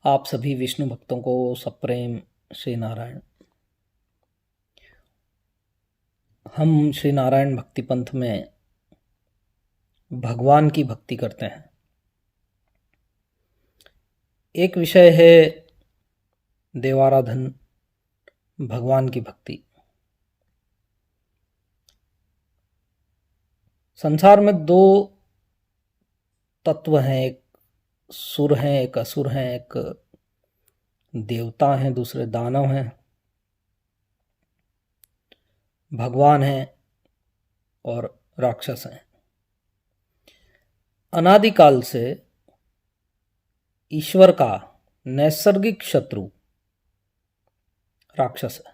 आप सभी विष्णु भक्तों को सप्रेम श्री नारायण। हम श्री नारायण भक्ति पंथ में भगवान की भक्ति करते हैं। एक विषय है देवाराधन, भगवान की भक्ति। संसार में दो तत्व हैं, एक सुर हैं, एक असुर हैं, एक देवता हैं, दूसरे दानव हैं, भगवान हैं और राक्षस हैं। अनादिकाल से ईश्वर का नैसर्गिक शत्रु राक्षस है।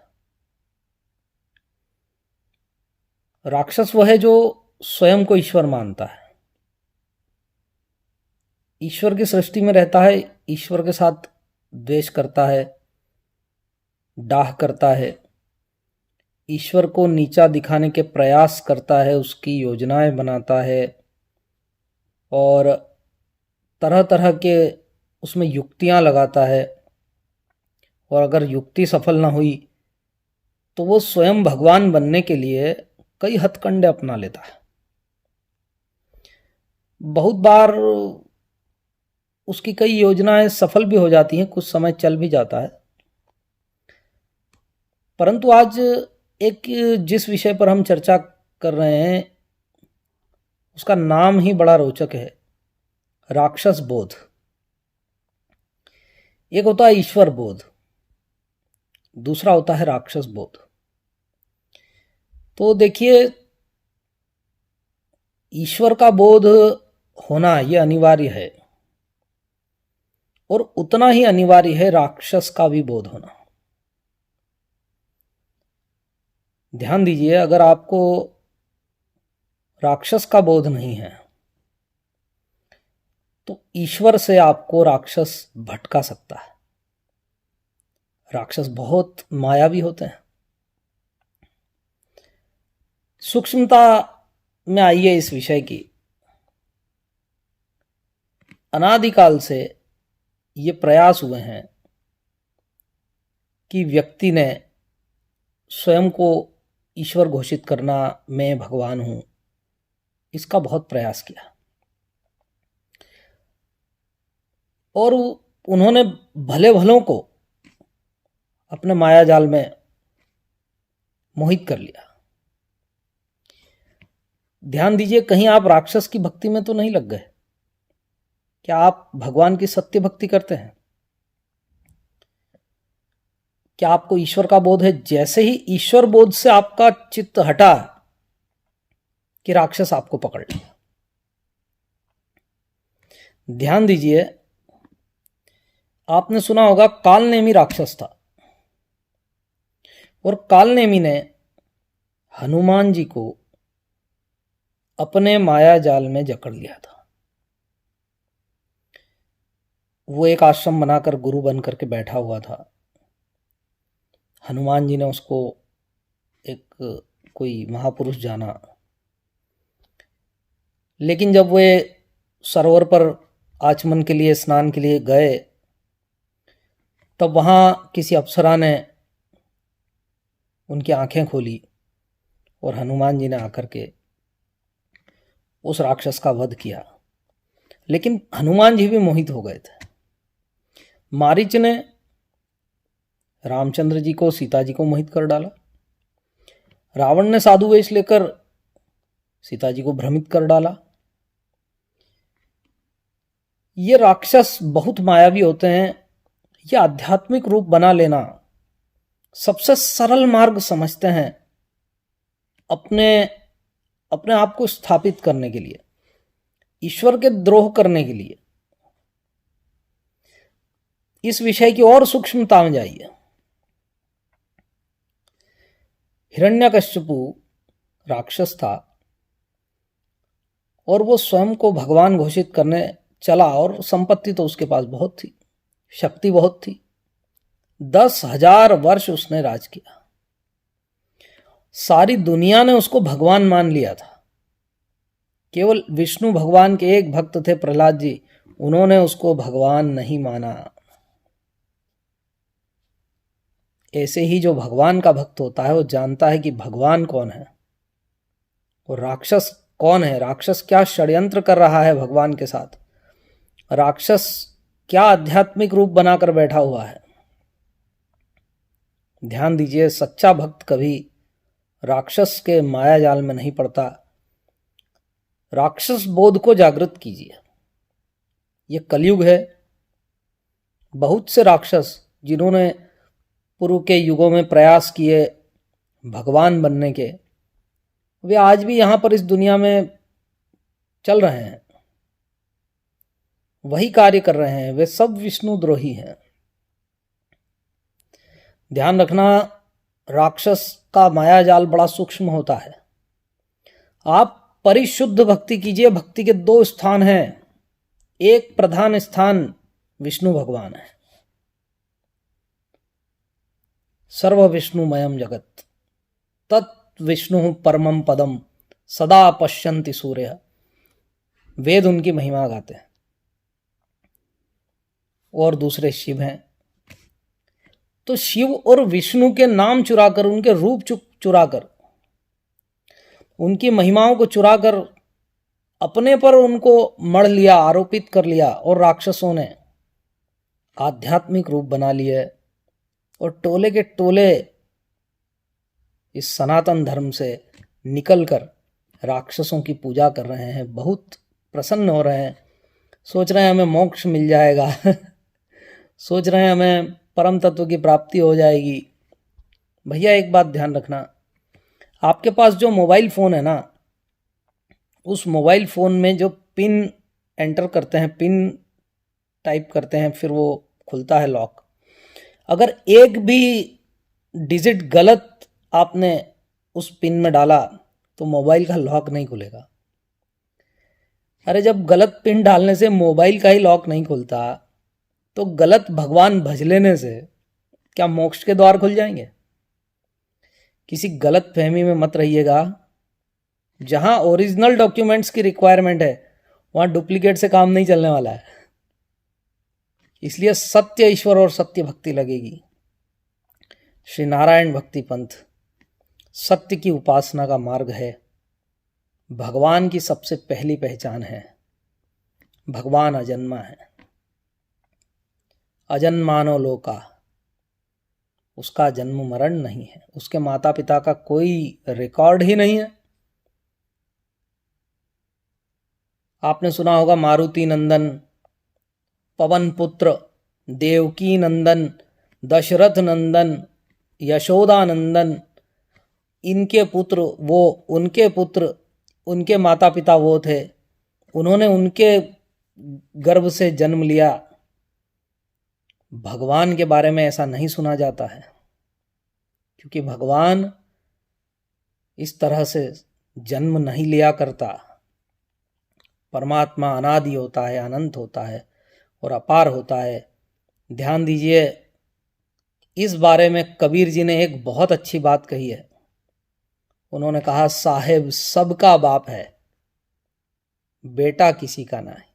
राक्षस वह है जो स्वयं को ईश्वर मानता है, ईश्वर की सृष्टि में रहता है, ईश्वर के साथ द्वेष करता है, डाह करता है, ईश्वर को नीचा दिखाने के प्रयास करता है, उसकी योजनाएं बनाता है और तरह तरह के उसमें युक्तियां लगाता है। और अगर युक्ति सफल ना हुई तो वो स्वयं भगवान बनने के लिए कई हथकंडे अपना लेता है। बहुत बार उसकी कई योजनाएं सफल भी हो जाती हैं, कुछ समय चल भी जाता है। परंतु आज एक जिस विषय पर हम चर्चा कर रहे हैं उसका नाम ही बड़ा रोचक है, राक्षस बोध। एक होता है ईश्वर बोध, दूसरा होता है राक्षस बोध। तो देखिए, ईश्वर का बोध होना यह अनिवार्य है और उतना ही अनिवार्य है राक्षस का भी बोध होना। ध्यान दीजिए, अगर आपको राक्षस का बोध नहीं है तो ईश्वर से आपको राक्षस भटका सकता है। राक्षस बहुत मायावी होते हैं। सूक्ष्मता में आइए इस विषय की। अनादिकाल से ये प्रयास हुए हैं कि व्यक्ति ने स्वयं को ईश्वर घोषित करना, मैं भगवान हूं, इसका बहुत प्रयास किया और उन्होंने भले भलों को अपने माया जाल में मोहित कर लिया। ध्यान दीजिए, कहीं आप राक्षस की भक्ति में तो नहीं लग गए। क्या आप भगवान की सत्य भक्ति करते हैं? क्या आपको ईश्वर का बोध है? जैसे ही ईश्वर बोध से आपका चित्त हटा कि राक्षस आपको पकड़ लिया। ध्यान दीजिए, आपने सुना होगा कालनेमी राक्षस था और कालनेमी ने हनुमान जी को अपने माया जाल में जकड़ लिया था। वो एक आश्रम बनाकर गुरु बन करके बैठा हुआ था। हनुमान जी ने उसको एक कोई महापुरुष जाना, लेकिन जब वे सरोवर पर आचमन के लिए, स्नान के लिए गए, तब वहां किसी अप्सरा ने उनकी आंखें खोली और हनुमान जी ने आकर के उस राक्षस का वध किया। लेकिन हनुमान जी भी मोहित हो गए थे। मारीच ने रामचंद्र जी को, सीता जी को मोहित कर डाला। रावण ने साधु वेश लेकर सीता जी को भ्रमित कर डाला। ये राक्षस बहुत मायावी होते हैं। ये आध्यात्मिक रूप बना लेना सबसे सरल मार्ग समझते हैं अपने आप को स्थापित करने के लिए, ईश्वर के द्रोह करने के लिए। इस विषय की और सूक्ष्मता में जाइए। हिरण्यकश्यपु राक्षस था और वो स्वयं को भगवान घोषित करने चला और संपत्ति तो उसके पास बहुत थी, शक्ति बहुत थी। 10,000 वर्ष उसने राज किया। सारी दुनिया ने उसको भगवान मान लिया था। केवल विष्णु भगवान के एक भक्त थे, प्रहलाद जी, उन्होंने उसको भगवान नहीं माना। ऐसे ही जो भगवान का भक्त होता है वो जानता है कि भगवान कौन है और राक्षस कौन है, राक्षस क्या षड्यंत्र कर रहा है भगवान के साथ, राक्षस क्या आध्यात्मिक रूप बनाकर बैठा हुआ है। ध्यान दीजिए, सच्चा भक्त कभी राक्षस के माया जाल में नहीं पड़ता। राक्षस बोध को जागृत कीजिए। ये कलयुग है। बहुत से राक्षस जिन्होंने पूर्व के युगों में प्रयास किए भगवान बनने के, वे आज भी यहाँ पर इस दुनिया में चल रहे हैं, वही कार्य कर रहे हैं। वे सब विष्णुद्रोही हैं। ध्यान रखना, राक्षस का माया जाल बड़ा सूक्ष्म होता है। आप परिशुद्ध भक्ति कीजिए। भक्ति के दो स्थान हैं। एक प्रधान स्थान विष्णु भगवान है। सर्व विष्णुमयम जगत तत् विष्णु परमम पदम सदा पश्यन्ति सूर्य। वेद उनकी महिमा गाते हैं। और दूसरे शिव हैं। तो शिव और विष्णु के नाम चुराकर, उनके रूप चुराकर, उनकी महिमाओं को चुराकर अपने पर उनको मढ़ लिया, आरोपित कर लिया, और राक्षसों ने आध्यात्मिक रूप बना लिए और टोले के टोले इस सनातन धर्म से निकलकर राक्षसों की पूजा कर रहे हैं। बहुत प्रसन्न हो रहे हैं, सोच रहे हैं हमें मोक्ष मिल जाएगा सोच रहे हैं हमें परम तत्व की प्राप्ति हो जाएगी। भैया एक बात ध्यान रखना, आपके पास जो मोबाइल फ़ोन है ना, उस मोबाइल फ़ोन में जो पिन एंटर करते हैं, पिन टाइप करते हैं, फिर वो खुलता है लॉक। अगर एक भी डिजिट गलत आपने उस पिन में डाला तो मोबाइल का लॉक नहीं खुलेगा। अरे जब गलत पिन डालने से मोबाइल का ही लॉक नहीं खुलता तो गलत भगवान भज लेने से क्या मोक्ष के द्वार खुल जाएंगे? किसी गलत फहमी में मत रहिएगा। जहां ओरिजिनल डॉक्यूमेंट्स की रिक्वायरमेंट है वहां डुप्लीकेट से काम नहीं चलने वाला है। इसलिए सत्य ईश्वर और सत्य भक्ति लगेगी। श्री नारायण भक्ति पंथ सत्य की उपासना का मार्ग है। भगवान की सबसे पहली पहचान है। भगवान अजन्मा है, अजन्मानो लोका, उसका जन्म मरण नहीं है, उसके माता पिता का कोई रिकॉर्ड ही नहीं है। आपने सुना होगा मारुति नंदन, पवन पुत्र, देवकी नंदन, दशरथ नंदन, यशोदा नंदन, इनके पुत्र वो, उनके पुत्र, उनके माता पिता वो थे, उन्होंने उनके गर्भ से जन्म लिया। भगवान के बारे में ऐसा नहीं सुना जाता है, क्योंकि भगवान इस तरह से जन्म नहीं लिया करता। परमात्मा अनादि होता है, अनंत होता है और अपार होता है। ध्यान दीजिए, इस बारे में कबीर जी ने एक बहुत अच्छी बात कही है। उन्होंने कहा, साहेब सबका बाप है, बेटा किसी का नहीं।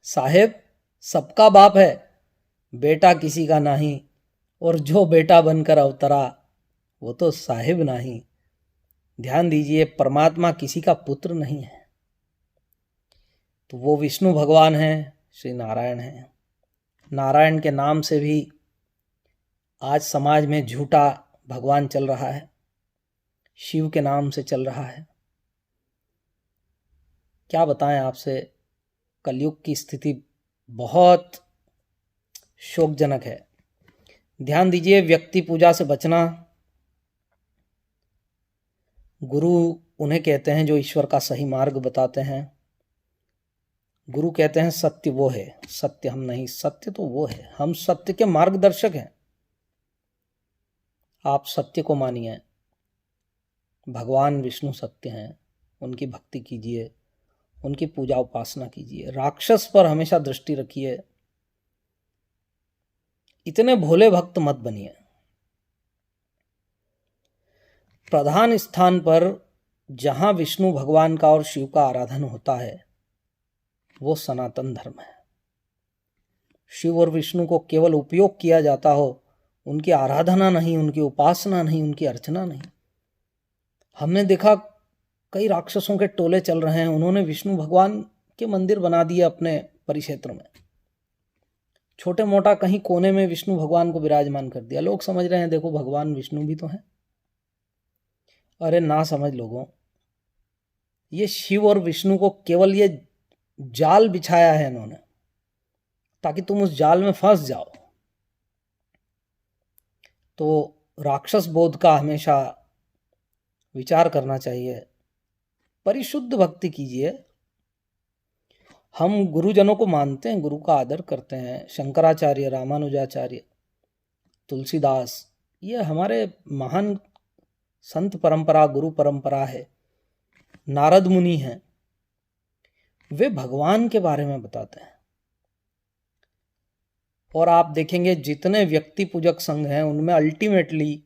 साहेब सबका बाप है, बेटा किसी का नहीं, और जो बेटा बनकर अवतरा वो तो साहिब नहीं। ध्यान दीजिए, परमात्मा किसी का पुत्र नहीं है, तो वो विष्णु भगवान हैं, श्री नारायण हैं। नारायण के नाम से भी आज समाज में झूठा भगवान चल रहा है, शिव के नाम से चल रहा है। क्या बताएं आपसे, कलयुग की स्थिति बहुत शोकजनक है। ध्यान दीजिए, व्यक्ति पूजा से बचना। गुरु उन्हें कहते हैं जो ईश्वर का सही मार्ग बताते हैं। गुरु कहते हैं सत्य वो है, सत्य हम नहीं, सत्य तो वो है, हम सत्य के मार्गदर्शक हैं। आप सत्य को मानिए। भगवान विष्णु सत्य हैं, उनकी भक्ति कीजिए, उनकी पूजा उपासना कीजिए। राक्षस पर हमेशा दृष्टि रखिए। इतने भोले भक्त मत बनिए। प्रधान स्थान पर जहां विष्णु भगवान का और शिव का आराधन होता है वो सनातन धर्म है। शिव और विष्णु को केवल उपयोग किया जाता हो उनकी आराधना नहीं, उनकी उपासना नहीं, उनकी अर्चना नहीं। हमने देखा कई राक्षसों के टोले चल रहे हैं, उन्होंने विष्णु भगवान के मंदिर बना दिए अपने परिक्षेत्र में, छोटे मोटा कहीं कोने में विष्णु भगवान को विराजमान कर दिया। लोग समझ रहे हैं देखो भगवान विष्णु भी तो हैं। अरे ना समझ लोगों, ये शिव और विष्णु को केवल ये जाल बिछाया है इन्होंने, ताकि तुम उस जाल में फंस जाओ। तो राक्षस बोध का हमेशा विचार करना चाहिए। परिशुद्ध भक्ति कीजिए। हम गुरुजनों को मानते हैं, गुरु का आदर करते हैं। शंकराचार्य, रामानुजाचार्य, तुलसीदास, ये हमारे महान संत परंपरा, गुरु परंपरा है। नारद मुनि हैं, वे भगवान के बारे में बताते हैं। और आप देखेंगे जितने व्यक्ति पूजक संघ हैं उनमें अल्टीमेटली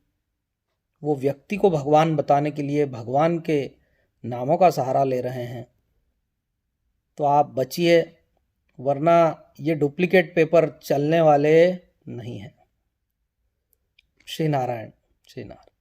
वो व्यक्ति को भगवान बताने के लिए भगवान के नामों का सहारा ले रहे हैं। तो आप बचिए, वरना ये डुप्लीकेट पेपर चलने वाले नहीं हैं। श्री नारायण, श्री नारायण।